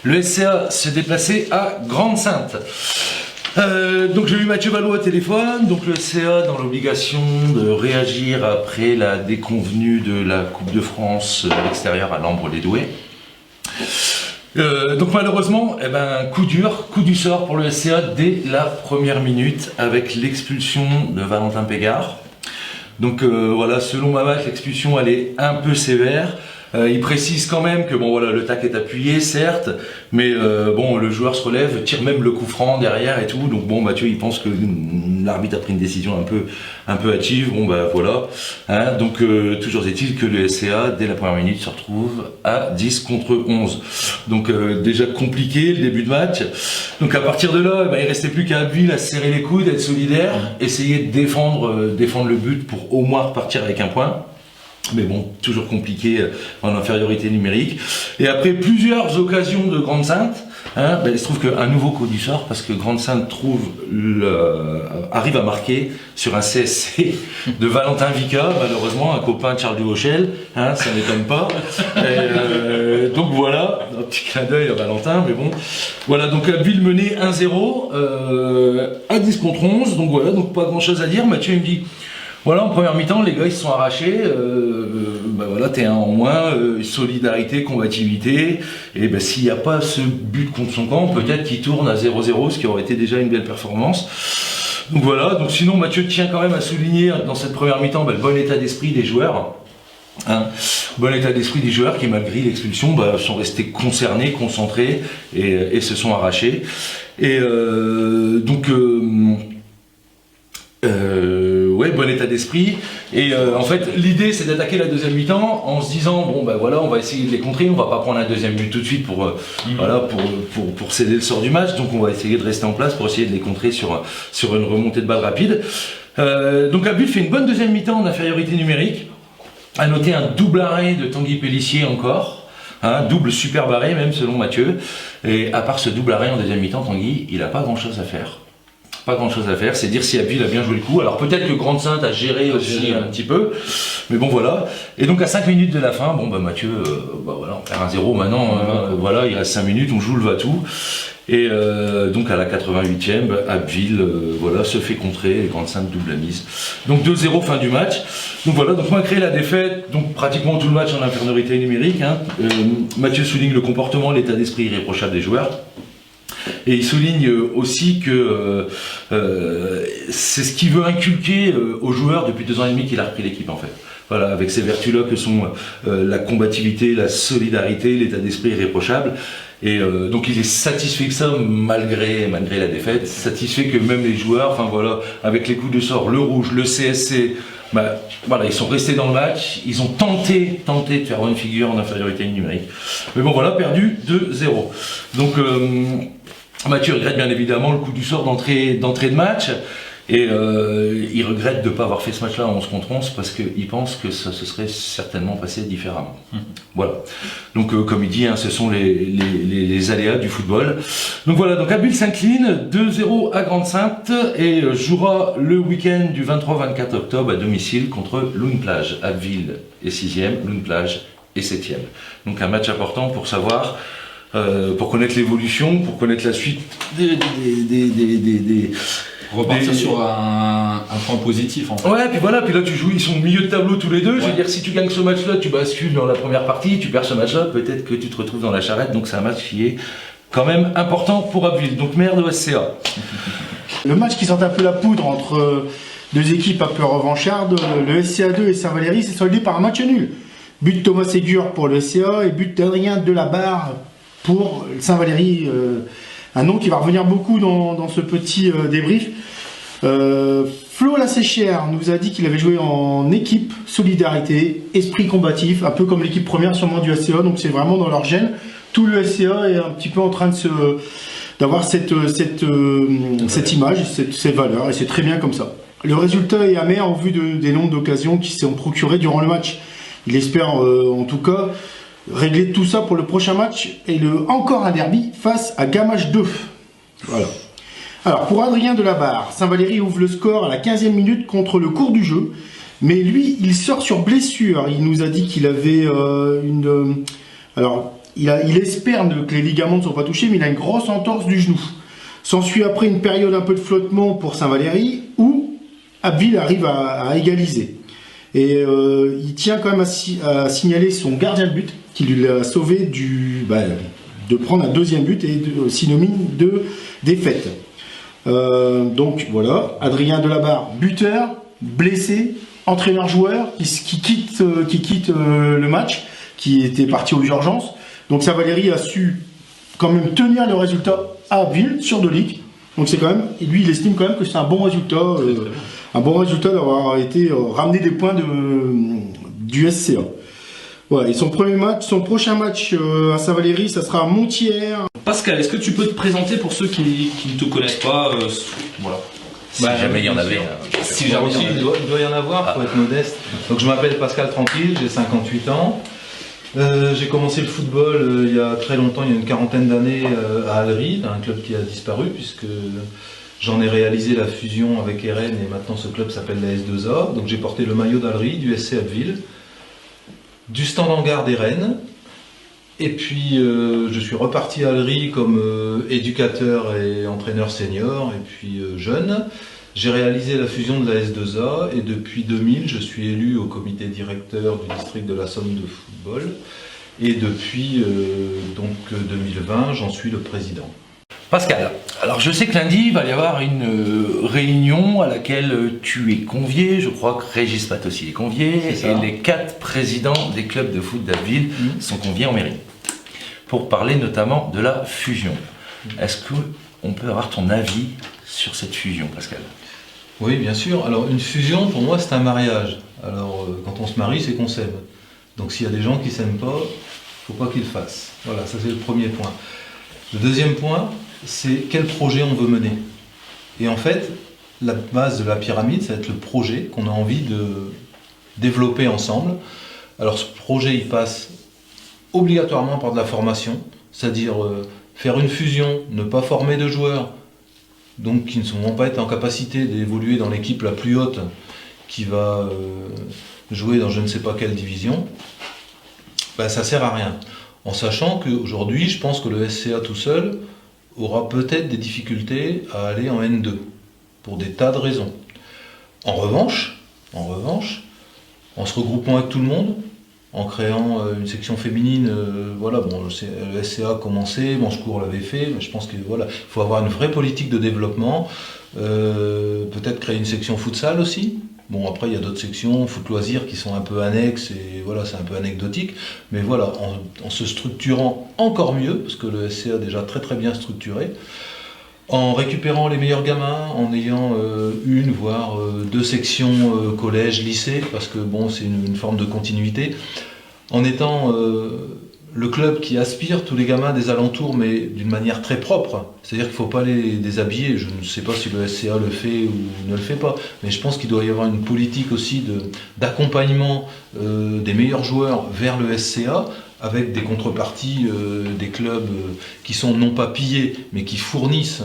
Le SCA se déplaçait à Grande-Synthe. Donc j'ai eu Mathieu Ballot au téléphone, donc le SCA dans l'obligation de réagir après la déconvenue de la Coupe de France à l'extérieur à l'Ambre-les-Doués. Donc malheureusement, coup du sort pour le SCA dès la première minute avec l'expulsion de Valentin Pégard. Donc voilà, selon Mamat, l'expulsion elle est un peu sévère. Il précise quand même que bon voilà, le tac est appuyé certes, mais bon le joueur se relève, tire même le coup franc derrière et tout. Donc bon Mathieu il pense que l'arbitre a pris une décision un peu hâtive. Bon bah voilà. Hein, donc toujours est-il que le SCA dès la première minute se retrouve à 10 contre 11. Donc déjà compliqué le début de match. Donc à partir de là, il restait plus qu'à Abbeville à se serrer les coudes, être solidaire, essayer de défendre le but pour au moins repartir avec un point. Mais bon, toujours compliqué en infériorité numérique. Et après plusieurs occasions de Grande-Synthe, il se trouve qu'un nouveau coup du sort, parce que Grande-Synthe arrive à marquer sur un CSC de Valentin Vica, malheureusement, un copain de Charles Duvauchel, ça n'étonne pas. Donc voilà, un petit clin d'œil à Valentin, mais bon. Voilà, donc Abbeville menait 1-0 à 10 contre 11, donc voilà, donc pas grand chose à dire. Mathieu il me dit... Voilà, en première mi-temps, les gars ils se sont arrachés, voilà, t'es un en moins, solidarité, combativité, et s'il n'y a pas ce but contre son camp, peut-être qu'il tourne à 0-0, ce qui aurait été déjà une belle performance. Donc voilà, donc sinon Mathieu tient quand même à souligner dans cette première mi-temps le bon état d'esprit des joueurs. Bon état d'esprit des joueurs qui malgré l'expulsion sont restés concernés, concentrés et se sont arrachés. Et bon état d'esprit. Et en fait, l'idée c'est d'attaquer la deuxième mi-temps en se disant bon voilà, on va essayer de les contrer, on va pas prendre un deuxième but tout de suite pour céder le sort du match. Donc on va essayer de rester en place pour essayer de les contrer sur une remontée de balle rapide. Donc Abbeville fait une bonne deuxième mi-temps en infériorité numérique. À noter un double arrêt de Tanguy Pélissier encore. Double super arrêt même selon Mathieu. Et à part ce double arrêt en deuxième mi-temps, Tanguy, il n'a pas grand chose à faire. Pas grand chose à faire, c'est dire si Abbeville a bien joué le coup. Alors peut-être que Grande-Synthe a géré aussi un petit peu, mais bon voilà. Et donc à 5 minutes de la fin, Mathieu, voilà, on perd 1-0 maintenant, voilà, il reste 5 minutes, on joue le va-tout. Et donc à la 88e, Abbeville se fait contrer et Grande-Synthe double la mise. Donc 2-0 fin du match. Donc voilà, donc malgré la défaite, donc pratiquement tout le match en infériorité numérique, Mathieu souligne le comportement, l'état d'esprit irréprochable des joueurs. Et il souligne aussi que c'est ce qu'il veut inculquer aux joueurs depuis 2 ans et demi qu'il a repris l'équipe en fait. Voilà, avec ces vertus-là que sont la combativité, la solidarité, l'état d'esprit irréprochable. Et donc il est satisfait que ça, malgré la défaite, satisfait que même les joueurs, avec les coups de sort, le rouge, le CSC, ils sont restés dans le match, ils ont tenté de faire une figure en infériorité numérique. Mais bon voilà, perdu 2-0. Donc Mathieu regrette bien évidemment le coup du sort d'entrée de match. Et il regrette de ne pas avoir fait ce match-là en 11 contre 11 parce qu'il pense que ça se serait certainement passé différemment. Voilà. Donc comme il dit, ce sont les aléas du football. Donc voilà, donc Abbeville s'incline 2-0 à Grande-Synthe et jouera le week-end du 23-24 octobre à domicile contre Loun-Plage. Abbeville est 6e, Loun-Plage est 7e. Donc un match important pour savoir... pour connaître l'évolution, pour connaître la suite repartir sur un point positif en fait. Ouais, puis voilà, puis là tu joues, ils sont au milieu de tableau tous les deux. Je veux dire, si tu gagnes ce match-là, tu bascules dans la première partie, tu perds ce match-là, peut-être que tu te retrouves dans la charrette, donc c'est un match qui est quand même important pour Abbeville. Donc merde au SCA. Le match qui sent un peu la poudre entre deux équipes un peu revanchardes, le SCA2 et Saint-Valery, s'est soldé par un match nul. But de Thomas Ségur pour le SCA et but d'Adrien Delabarre pour Saint-Valery. Un nom qui va revenir beaucoup dans ce petit débrief. Flo Lasséchère nous a dit qu'il avait joué en équipe, solidarité, esprit combatif, un peu comme l'équipe première sûrement du SCA, donc c'est vraiment dans leur gène. Tout le SCA est un petit peu en train d'avoir cette image, cette valeur, et c'est très bien comme ça. Le résultat est amer au vu des nombres d'occasions qui sont procurées durant le match. Il espère en tout cas régler tout ça pour le prochain match et encore un derby face à Gamache 2. Voilà. Alors pour Adrien Delabarre, Saint-Valery ouvre le score à la 15e minute contre le cours du jeu, mais lui il sort sur blessure. Il nous a dit qu'il avait alors il espère que les ligaments ne sont pas touchés, mais il a une grosse entorse du genou. S'ensuit après une période un peu de flottement pour Saint-Valery, où Abbeville arrive à égaliser. Et il tient quand même à signaler son gardien de but, qui lui a sauvé de prendre un deuxième but et synonyme de défaite. Donc voilà, Adrien Delabarre, buteur, blessé, entraîneur-joueur, qui quitte le match, qui était parti aux urgences. Donc Saint-Valery a su quand même tenir le résultat à Abbeville sur 2 ligues. Donc c'est quand même, il estime quand même que c'est un bon résultat, d'avoir été ramené des points du SCA. Voilà, et son prochain match à Saint-Valery, ça sera à Montières. Pascal, est-ce que tu peux te présenter pour ceux qui ne te connaissent pas voilà. Si jamais il y en avait. Si jamais Il doit y en avoir, faut être modeste. Donc je m'appelle Pascal Tranquille, j'ai 58 ans. J'ai commencé le football il y a très longtemps, il y a une quarantaine d'années à Allery, un club qui a disparu puisque j'en ai réalisé la fusion avec Eren et maintenant ce club s'appelle la S2A. Donc j'ai porté le maillot d'Allery, du SC Abbeville, du stand en garde Eren. Et puis je suis reparti à Allery comme éducateur et entraîneur senior et puis jeune. J'ai réalisé la fusion de la S2A et depuis 2000, je suis élu au comité directeur du district de la Somme de football. Et depuis 2020, j'en suis le président. Pascal, alors je sais que lundi, il va y avoir une réunion à laquelle tu es convié, je crois que Régis Pat aussi est convié, et les 4 présidents des clubs de foot d'Abbeville sont conviés en mairie, pour parler notamment de la fusion. Est-ce qu'on peut avoir ton avis sur cette fusion, Pascal? Oui, bien sûr. Alors une fusion, pour moi, c'est un mariage. Alors quand on se marie, c'est qu'on s'aime. Donc s'il y a des gens qui ne s'aiment pas, il ne faut pas qu'ils le fassent. Voilà, ça c'est le premier point. Le deuxième point, c'est quel projet on veut mener. Et en fait, la base de la pyramide, ça va être le projet qu'on a envie de développer ensemble. Alors ce projet, il passe obligatoirement par de la formation, c'est-à-dire faire une fusion, ne pas former de joueurs, donc qui ne vont pas être en capacité d'évoluer dans l'équipe la plus haute qui va jouer dans je ne sais pas quelle division, ben, ça ne sert à rien. En sachant qu'aujourd'hui, je pense que le SCA tout seul aura peut-être des difficultés à aller en N2, pour des tas de raisons. En revanche, en se regroupant avec tout le monde, en créant une section féminine, le SCA a commencé, Manchecourt l'avait fait, mais je pense qu'il faut avoir une vraie politique de développement, peut-être créer une section futsal aussi. Bon, après il y a d'autres sections, foot loisirs, qui sont un peu annexes, et voilà, c'est un peu anecdotique, mais voilà, en se structurant encore mieux, parce que le SCA est déjà très très bien structuré, en récupérant les meilleurs gamins, en ayant une voire 2 sections collège, lycée, parce que bon, c'est une forme de continuité, en étant le club qui aspire tous les gamins des alentours, mais d'une manière très propre. C'est-à-dire qu'il ne faut pas les déshabiller. Je ne sais pas si le SCA le fait ou ne le fait pas, mais je pense qu'il doit y avoir une politique aussi d'accompagnement des meilleurs joueurs vers le SCA, avec des contreparties des clubs qui sont non pas pillés, mais qui fournissent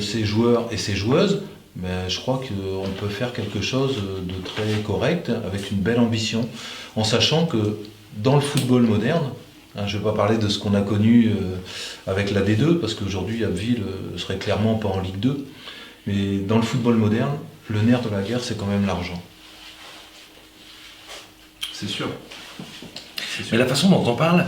ces joueurs et ces joueuses. Mais je crois qu'on peut faire quelque chose de très correct, avec une belle ambition, en sachant que dans le football moderne, je ne vais pas parler de ce qu'on a connu avec la D2, parce qu'aujourd'hui Abbeville ne serait clairement pas en Ligue 2, mais dans le football moderne, le nerf de la guerre, c'est quand même l'argent. C'est sûr. Mais la façon dont on parle,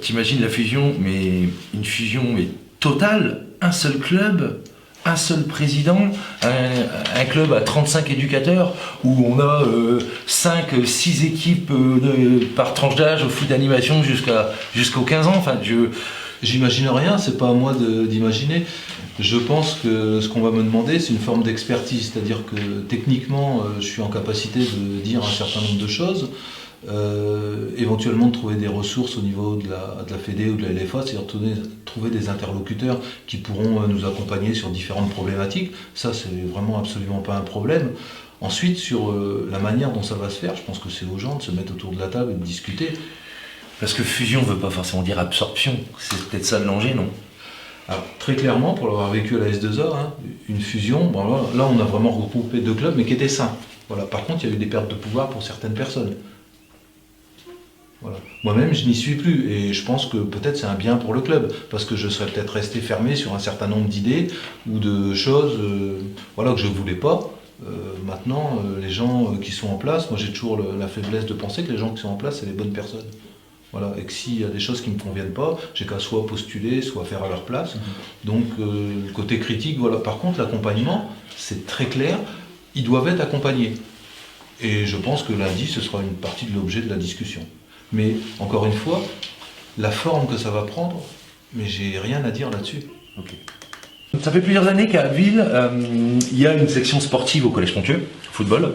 t'imagines la fusion, mais une fusion mais totale, un seul club, un seul président, un club à 35 éducateurs, où on a 5-6 équipes par tranche d'âge au foot d'animation jusqu'aux 15 ans. Enfin, J'imagine rien, c'est pas à moi d'imaginer. Je pense que ce qu'on va me demander, c'est une forme d'expertise, c'est-à-dire que techniquement, je suis en capacité de dire un certain nombre de choses, éventuellement de trouver des ressources au niveau de la Fédé ou de la LFA, c'est-à-dire trouver des interlocuteurs qui pourront nous accompagner sur différentes problématiques. Ça, c'est vraiment absolument pas un problème. Ensuite, sur la manière dont ça va se faire, je pense que c'est aux gens de se mettre autour de la table et de discuter. Parce que fusion ne veut pas forcément dire absorption, c'est peut-être ça le danger, non? Alors, très clairement, pour l'avoir vécu à la S2A, une fusion, bon, là on a vraiment regroupé 2 clubs, mais qui étaient sains. Voilà. Par contre, il y a eu des pertes de pouvoir pour certaines personnes. Voilà. Moi-même, je n'y suis plus et je pense que peut-être c'est un bien pour le club parce que je serais peut-être resté fermé sur un certain nombre d'idées ou de choses voilà, que je ne voulais pas. Maintenant, les gens qui sont en place, moi j'ai toujours la faiblesse de penser que les gens qui sont en place, c'est les bonnes personnes. Voilà. Et que s'il y a des choses qui ne me conviennent pas, j'ai qu'à soit postuler, soit faire à leur place. Donc, le côté critique, voilà. Par contre, l'accompagnement, c'est très clair, ils doivent être accompagnés. Et je pense que lundi, ce sera une partie de l'objet de la discussion. Mais encore une fois, la forme que ça va prendre, mais j'ai rien à dire là-dessus. Okay. Ça fait plusieurs années qu'à Abbeville, il y a une section sportive au Collège Ponthieu, football,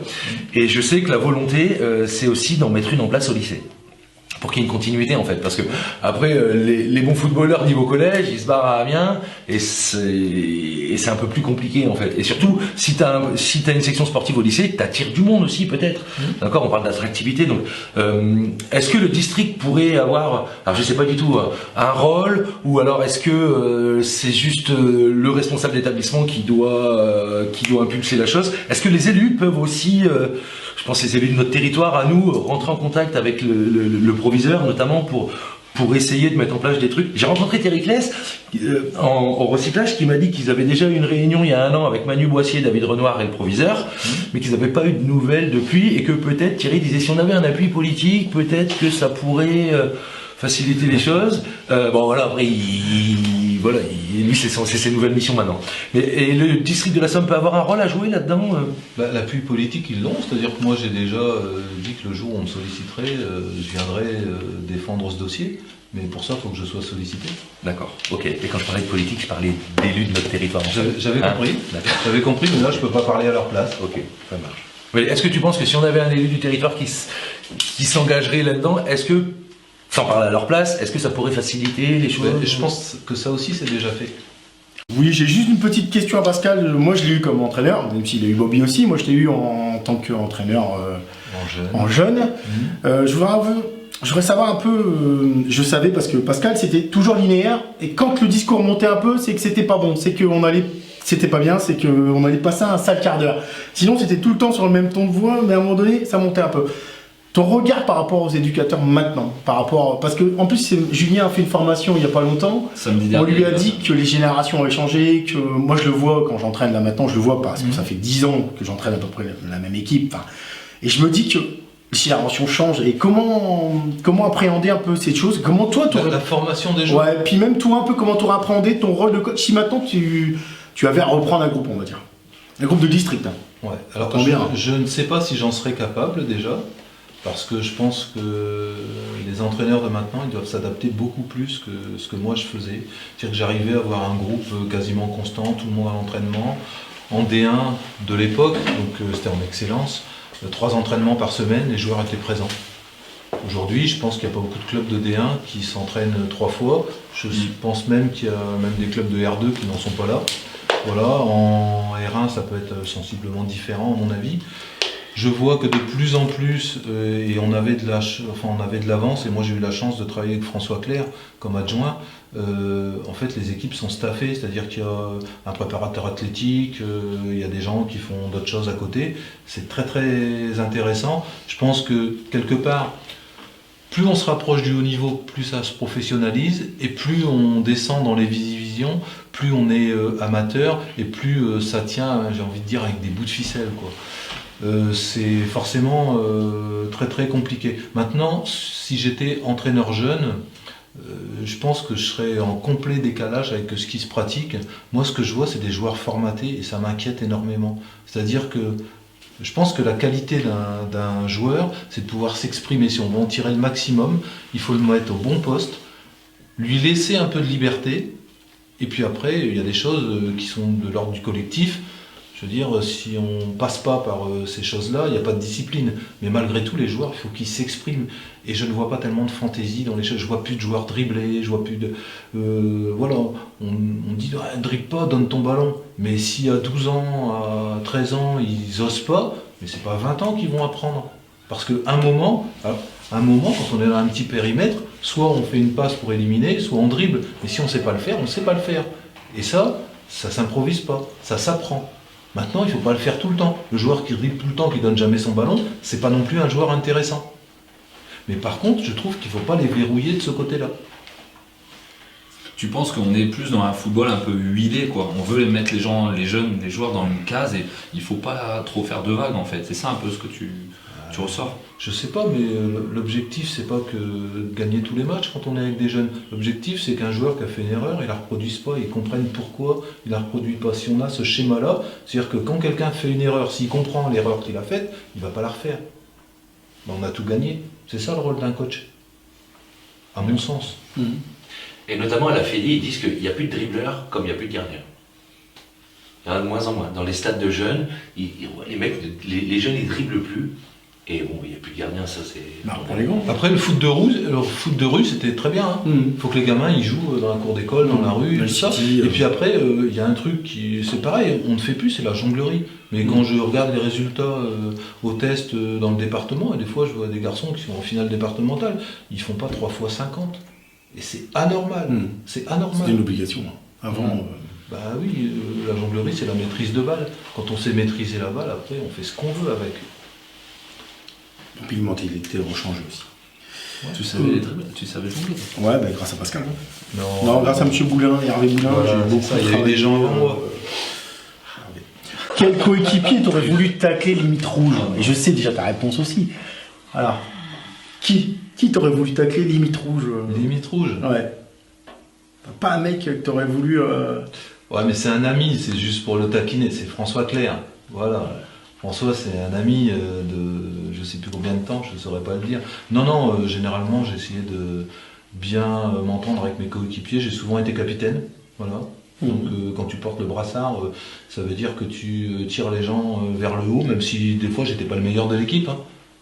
et je sais que la volonté, c'est aussi d'en mettre une en place au lycée. Pour qu'il y ait une continuité en fait, parce que après les bons footballeurs niveau collège, ils se barrent à Amiens et c'est un peu plus compliqué en fait. Et surtout, si t'as une section sportive au lycée, t'attires du monde aussi peut-être. D'accord, on parle d'attractivité. Donc, est-ce que le district pourrait avoir, alors je sais pas du tout, un rôle, ou alors est-ce que c'est juste le responsable d'établissement qui doit impulser la chose? Est-ce que les élus peuvent aussi je pense que les élus de notre territoire, à nous, rentrer en contact avec le proviseur, notamment pour essayer de mettre en place des trucs. J'ai rencontré Thierry Claes en recyclage qui m'a dit qu'ils avaient déjà eu une réunion il y a un an avec Manu Boissier, David Renoir et le proviseur, mais qu'ils n'avaient pas eu de nouvelles depuis et que peut-être Thierry disait si on avait un appui politique, peut-être que ça pourrait faciliter les choses. Bon voilà, après lui c'est ses nouvelles missions maintenant. Et le district de la Somme peut avoir un rôle à jouer là-dedans L'appui politique, ils l'ont, c'est-à-dire que moi j'ai déjà dit que le jour où on me solliciterait, je viendrais défendre ce dossier, mais pour ça il faut que je sois sollicité. D'accord, ok. Et quand je parlais de politique, je parlais d'élus de notre territoire. J'avais compris, j'avais compris, mais là je peux pas parler à leur place. Ok, ça marche. Mais est-ce que tu penses que si on avait un élu du territoire qui s'engagerait là-dedans, est-ce que, sans parler à leur place, est-ce que ça pourrait faciliter les choses? Je pense que ça aussi c'est déjà fait. Oui, j'ai juste une petite question à Pascal. Moi, je l'ai eu comme entraîneur, même s'il a eu Bobby aussi. Moi, je l'ai eu en tant qu'entraîneur en jeune. Je voudrais savoir un peu, je savais parce que Pascal, c'était toujours linéaire. Et quand le discours montait un peu, c'est que c'était pas bon. C'est qu'on allait, c'était pas bien, c'est qu'on allait passer un sale quart d'heure. Sinon, c'était tout le temps sur le même ton de voix, mais à un moment donné, ça montait un peu. Ton regard par rapport aux éducateurs maintenant, parce que en plus Julien a fait une formation il n'y a pas longtemps, on lui a dit que les générations avaient changé, que moi je le vois quand j'entraîne là maintenant, je le vois parce que ça fait 10 ans que j'entraîne à peu près la même équipe, et je me dis que les générations changent, et comment appréhender un peu ces choses, comment toi la formation des joueurs. Ouais, puis même toi un peu comment tu aurais appréhendé ton rôle de coach si maintenant tu avais à reprendre un groupe, on va dire, un groupe de district. Ouais, alors je ne sais pas si j'en serais capable déjà. Parce que je pense que les entraîneurs de maintenant, ils doivent s'adapter beaucoup plus que ce que moi je faisais. C'est-à-dire que j'arrivais à avoir un groupe quasiment constant, tout le monde à l'entraînement. En D1 de l'époque, donc c'était en excellence, 3 entraînements par semaine, les joueurs étaient présents. Aujourd'hui, je pense qu'il n'y a pas beaucoup de clubs de D1 qui s'entraînent 3 fois. Je pense même qu'il y a même des clubs de R2 qui n'en sont pas là. Voilà, en R1, ça peut être sensiblement différent à mon avis. Je vois que de plus en plus, et on avait de l'avance, et moi j'ai eu la chance de travailler avec François Clerc comme adjoint, en fait les équipes sont staffées, c'est-à-dire qu'il y a un préparateur athlétique, il y a des gens qui font d'autres choses à côté, c'est très très intéressant. Je pense que quelque part, plus on se rapproche du haut niveau, plus ça se professionnalise, et plus on descend dans les divisions, plus on est amateur, et plus ça tient, j'ai envie de dire, avec des bouts de ficelle, quoi. C'est forcément très très compliqué. Maintenant, si j'étais entraîneur jeune, je pense que je serais en complet décalage avec ce qui se pratique. Moi, ce que je vois, c'est des joueurs formatés et ça m'inquiète énormément. C'est-à-dire que je pense que la qualité d'un joueur, c'est de pouvoir s'exprimer. Si on veut en tirer le maximum, il faut le mettre au bon poste, lui laisser un peu de liberté, et puis après, il y a des choses qui sont de l'ordre du collectif. Je veux dire, si on ne passe pas par ces choses-là, il n'y a pas de discipline. Mais malgré tout, les joueurs, il faut qu'ils s'expriment. Et je ne vois pas tellement de fantaisie dans les choses. Je ne vois plus de joueurs dribbler, je vois plus de... voilà, on dit ah, « dribble pas, donne ton ballon ». Mais si à 12 ans, à 13 ans, ils n'osent pas, mais c'est pas à 20 ans qu'ils vont apprendre. Parce qu'à un moment, quand on est dans un petit périmètre, soit on fait une passe pour éliminer, soit on dribble. Mais si on ne sait pas le faire, on ne sait pas le faire. Et ça ne s'improvise pas, ça s'apprend. Maintenant, il ne faut pas le faire tout le temps. Le joueur qui dribble tout le temps, qui ne donne jamais son ballon, c'est pas non plus un joueur intéressant. Mais par contre, je trouve qu'il ne faut pas les verrouiller de ce côté-là. Tu penses qu'on est plus dans un football un peu huilé, quoi. On veut mettre les jeunes, les joueurs dans une case et il faut pas trop faire de vagues en fait. C'est ça un peu ce que tu ressors. Je sais pas, mais l'objectif c'est pas que de gagner tous les matchs quand on est avec des jeunes. L'objectif c'est qu'un joueur qui a fait une erreur, il la reproduise pas, il comprenne pourquoi il la reproduit pas. Si on a ce schéma-là, c'est-à-dire que quand quelqu'un fait une erreur, s'il comprend l'erreur qu'il a faite, il va pas la refaire. Ben, on a tout gagné. C'est ça le rôle d'un coach, à mon sens. Et notamment à la Fédé, ils disent qu'il n'y a plus de dribbleurs comme il n'y a plus de gardiens. Il y en a de moins en moins. Dans les stades de jeunes, les mecs, les jeunes, ils dribblent plus. Et bon, il n'y a plus de gardiens, ça c'est... Pour les grands. Après le foot de rue c'était très bien. Il faut que les gamins ils jouent dans la cour d'école, dans la rue, Dans tout le ça. city, Et puis après, il y a un truc qui c'est pareil, on ne fait plus, c'est la jonglerie. Mais quand je regarde les résultats au test dans le département, et des fois je vois des garçons qui sont en finale départementale, ils font pas 3 fois 50. Et c'est anormal. C'est anormal. C'était une obligation. Avant, Bah oui, la jonglerie c'est la maîtrise de balle. Quand on sait maîtriser la balle, après on fait ce qu'on veut avec. et puis le mentalité rechangée aussi. Tu savais jongler. Ouais, bah, grâce à Pascal. Non, Grâce à M. Boulin et Hervé Boulin, Voilà, j'ai beaucoup c'est ça, il y a eu travaillé. des gens avant moi. Quel coéquipier t'aurais voulu tacler limite rouge? Et je sais déjà ta réponse aussi. Alors, qui t'aurait voulu tacler limite rouge? Limite rouge. Ouais. Pas un mec que t'aurais voulu... Ouais, mais c'est un ami, c'est juste pour le taquiner, c'est François Clerc. Voilà. François, c'est un ami de je sais plus combien de temps, je ne saurais pas le dire. Non, généralement, j'ai essayé de bien m'entendre avec mes coéquipiers. J'ai souvent été capitaine. Voilà. Donc, quand tu portes le brassard, ça veut dire que tu tires les gens vers le haut, même si des fois, j'étais pas le meilleur de l'équipe. Hein.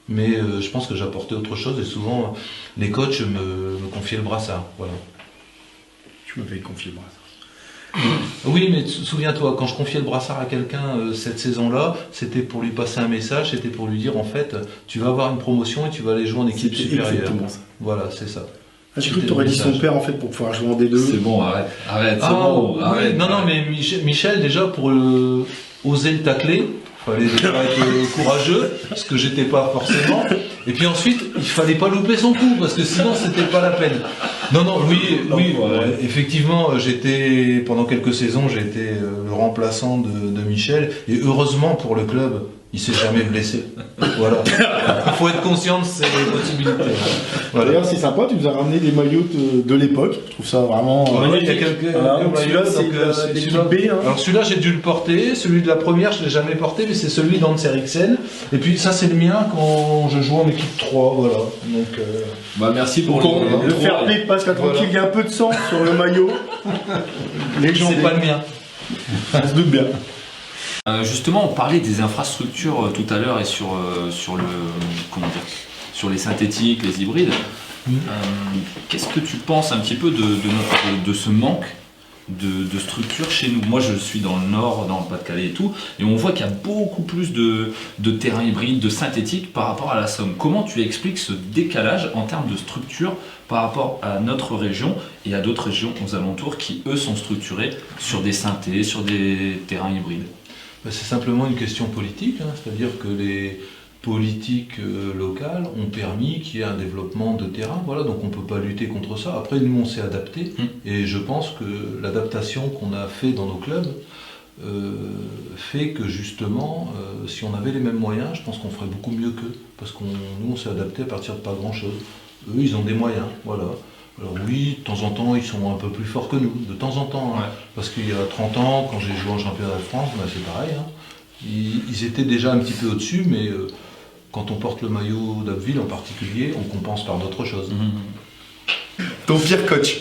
Mais je pense que j'apportais autre chose et souvent, les coachs me confiaient le brassard. Voilà. Tu m'avais confié le brassard. Oui, mais souviens-toi, quand je confiais le brassard à quelqu'un cette saison-là, c'était pour lui passer un message, c'était pour lui dire en fait, tu vas avoir une promotion et tu vas aller jouer en équipe C'était supérieure. exactement ça. Voilà, c'est ça. J'ai cru que t'aurais dit son père en fait pour pouvoir jouer en D2. C'est bon, arrête, c'est Ah, bon, oui, arrête. non, mais Michel, déjà, pour oser le tacler, il fallait déjà être courageux, ce que j'étais pas forcément. Et puis ensuite, il fallait pas louper son coup, parce que sinon, c'était pas la peine. Non, oui, effectivement, pendant quelques saisons, j'ai été le remplaçant de Michel, et heureusement pour le club, il s'est jamais blessé. Voilà. Il faut être conscient de ces possibilités. Voilà. D'ailleurs, c'est sympa, tu nous as ramené des maillots de l'époque. Je trouve ça vraiment. Ouais, il y a quelques Voilà, donc maillots, celui-là, c'est donc, l'équipe celui-là- B. Hein. Alors celui-là j'ai dû le porter, celui de la première je l'ai jamais porté, mais c'est celui d'Hans Eriksen. Et puis ça c'est le mien quand je joue en équipe 3, voilà. Donc Bah merci pour Donc le les fair play de Pascal tranquille, il y a un peu de sang sur le maillot. c'est pas le mien. Ça se doute bien. Justement, on parlait des infrastructures tout à l'heure et sur le sur les synthétiques, les hybrides. Qu'est-ce que tu penses un petit peu de ce manque de structure chez nous? Moi, je suis dans le Nord, dans le Pas-de-Calais et tout, et on voit qu'il y a beaucoup plus de terrains hybrides, de synthétiques par rapport à la Somme. Comment tu expliques ce décalage en termes de structure par rapport à notre région et à d'autres régions aux alentours qui, eux, sont structurés sur des synthés, sur des terrains hybrides? C'est simplement une question politique, hein, c'est-à-dire que les politiques locales ont permis qu'il y ait un développement de terrain, voilà, donc on ne peut pas lutter contre ça. Après, nous, on s'est adapté, et je pense que l'adaptation qu'on a fait dans nos clubs fait que justement, si on avait les mêmes moyens, je pense qu'on ferait beaucoup mieux qu'eux, parce que nous, on s'est adapté à partir de pas grand-chose. Eux, ils ont des moyens, voilà. Alors oui, de temps en temps, ils sont un peu plus forts que nous, de temps en temps. Hein. Parce qu'il y a 30 ans, quand j'ai joué en championnat de France, ben c'est pareil. Hein. Ils étaient déjà un petit peu au-dessus, mais quand on porte le maillot d'Abbeville en particulier, on compense par d'autres choses. Ton pire coach?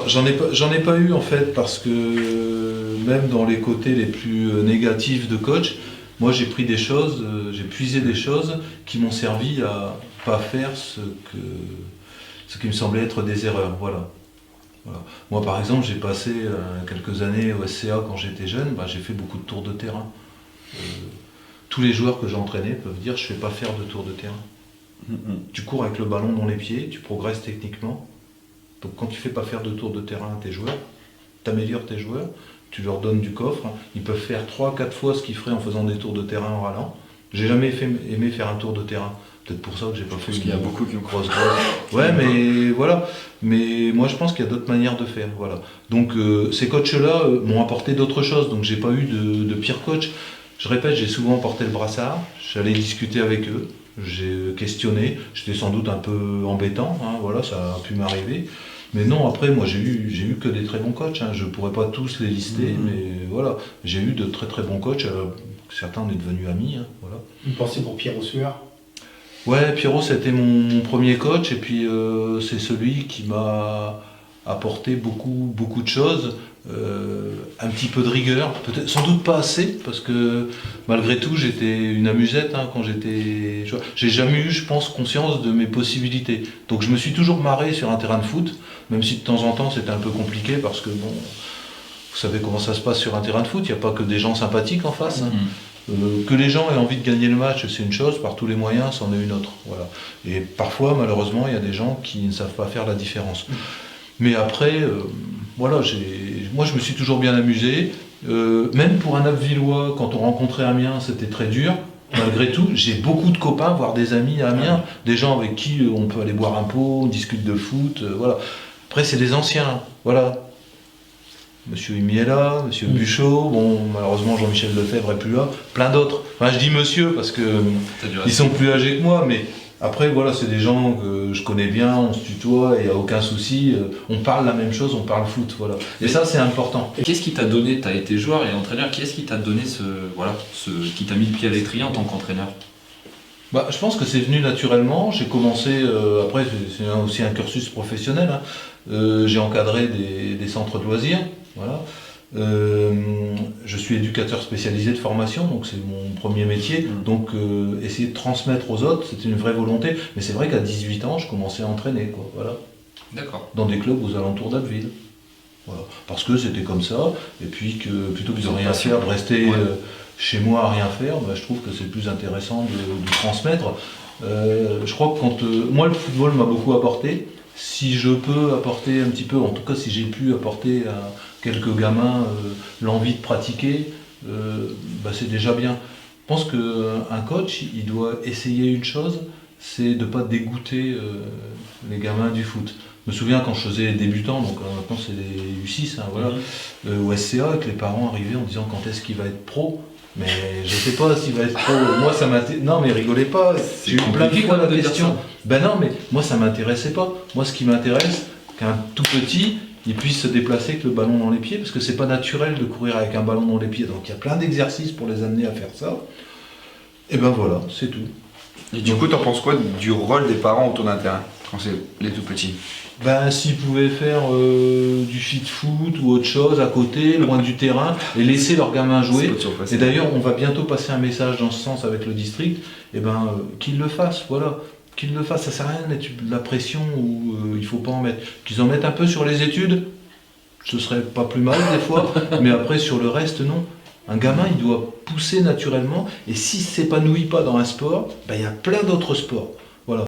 J'en ai pas eu en fait, parce que même dans les côtés les plus négatifs de coach, moi j'ai pris des choses, j'ai puisé des choses qui m'ont servi à pas faire ce qui me semblait être des erreurs. Voilà. Moi par exemple, j'ai passé quelques années au SCA quand j'étais jeune, j'ai fait beaucoup de tours de terrain. Tous les joueurs que j'ai entraînés peuvent dire je ne fais pas faire de tours de terrain. Tu cours avec le ballon dans les pieds, tu progresses techniquement. Donc quand tu ne fais pas faire de tours de terrain à tes joueurs, tu améliores tes joueurs, tu leur donnes du coffre, ils peuvent faire 3-4 fois ce qu'ils feraient en faisant des tours de terrain en rallant, J'ai jamais aimé faire un tour de terrain. Peut-être pour ça que j'ai pas fait Parce qu'il y a beaucoup qui ont grosse. Ouais, mais voilà. Mais moi, je pense qu'il y a d'autres manières de faire. Voilà. Donc, ces coachs-là m'ont apporté d'autres choses. Donc, j'ai pas eu de pire coach. Je répète, j'ai souvent porté le brassard. J'allais discuter avec eux. J'ai questionné. J'étais sans doute un peu embêtant. Hein, voilà, ça a pu m'arriver. Mais non, après, moi, j'ai eu que des très bons coachs. Hein. Je pourrais pas tous les lister, mais voilà. J'ai eu de très très bons coachs. Certains, on est devenus amis. Hein, voilà. Une pensée pour Pierrot Sueur. Ouais, Pierrot, c'était mon premier coach, et puis c'est celui qui m'a apporté beaucoup de choses, un petit peu de rigueur, peut-être sans doute pas assez, parce que malgré tout j'étais une amusette hein, quand j'étais. J'ai jamais eu, je pense, conscience de mes possibilités. Donc je me suis toujours marré sur un terrain de foot, même si de temps en temps c'était un peu compliqué, parce que bon, vous savez comment ça se passe sur un terrain de foot, il n'y a pas que des gens sympathiques en face. Hein. Que les gens aient envie de gagner le match, c'est une chose, par tous les moyens, c'en est une autre. Voilà. Et parfois, malheureusement, il y a des gens qui ne savent pas faire la différence. Mais après, voilà, moi je me suis toujours bien amusé. Même pour un Abbevillois, quand on rencontrait Amiens, c'était très dur. Malgré tout, j'ai beaucoup de copains, voire des amis à Amiens, des gens avec qui on peut aller boire un pot, on discute de foot, voilà. Après, c'est des anciens, voilà. Monsieur Imiela, Monsieur Buchot, bon, malheureusement Jean-Michel Lefebvre est plus là, plein d'autres. Enfin, je dis monsieur parce que ils sont plus âgés que moi, mais après, voilà, c'est des gens que je connais bien, on se tutoie, il n'y a aucun souci, on parle la même chose, on parle foot, voilà. Et ça, c'est important. Qu'est-ce qui t'a donné, tu as été joueur et entraîneur, qu'est-ce qui t'a donné qui t'a mis le pied à l'étrier en tant qu'entraîneur? Bah, je pense que c'est venu naturellement. J'ai commencé, après c'est aussi un cursus professionnel, hein. J'ai encadré des centres de loisirs, voilà. Je suis éducateur spécialisé de formation, donc c'est mon premier métier. Donc essayer de transmettre aux autres, c'était une vraie volonté. Mais c'est vrai qu'à 18 ans, je commençais à entraîner, quoi, voilà. D'accord. Dans des clubs aux alentours d'Abbeville. Voilà. Parce que c'était comme ça, et puis que plutôt que de rien faire, de rester chez moi à rien faire, bah, je trouve que c'est plus intéressant de transmettre. Je crois que moi le football m'a beaucoup apporté. Si je peux apporter un petit peu, en tout cas si j'ai pu apporter à quelques gamins l'envie de pratiquer, bah, c'est déjà bien. Je pense qu'un coach, il doit essayer une chose, c'est de ne pas dégoûter les gamins du foot. Je me souviens quand je faisais débutants, donc maintenant c'est les U6, hein, voilà, au SCA, que les parents arrivaient en disant quand est-ce qu'il va être pro. Mais je sais pas s'il va être pro. Moi ça m'intéresse. Non mais rigolez pas. J'ai eu plein de fois la question. Ben non mais moi ça m'intéressait pas. Moi ce qui m'intéresse, qu'un tout petit il puisse se déplacer avec le ballon dans les pieds, parce que c'est pas naturel de courir avec un ballon dans les pieds. Donc il y a plein d'exercices pour les amener à faire ça. Et ben voilà, c'est tout. Et du coup, t'en penses quoi du rôle des parents autour d'un terrain quand c'est les tout petits? Ben, s'ils pouvaient faire du feed-foot ou autre chose à côté, loin du terrain, et laisser leurs gamins jouer. Et d'ailleurs, on va bientôt passer un message dans ce sens avec le district, et ben, qu'ils le fassent, voilà. Qu'ils le fassent, ça sert à rien de mettre de la pression où il faut pas en mettre. Qu'ils en mettent un peu sur les études, ce serait pas plus mal des fois, mais après sur le reste, non. Un gamin, il doit pousser naturellement, et s'il ne s'épanouit pas dans un sport, ben, il y a plein d'autres sports. Voilà.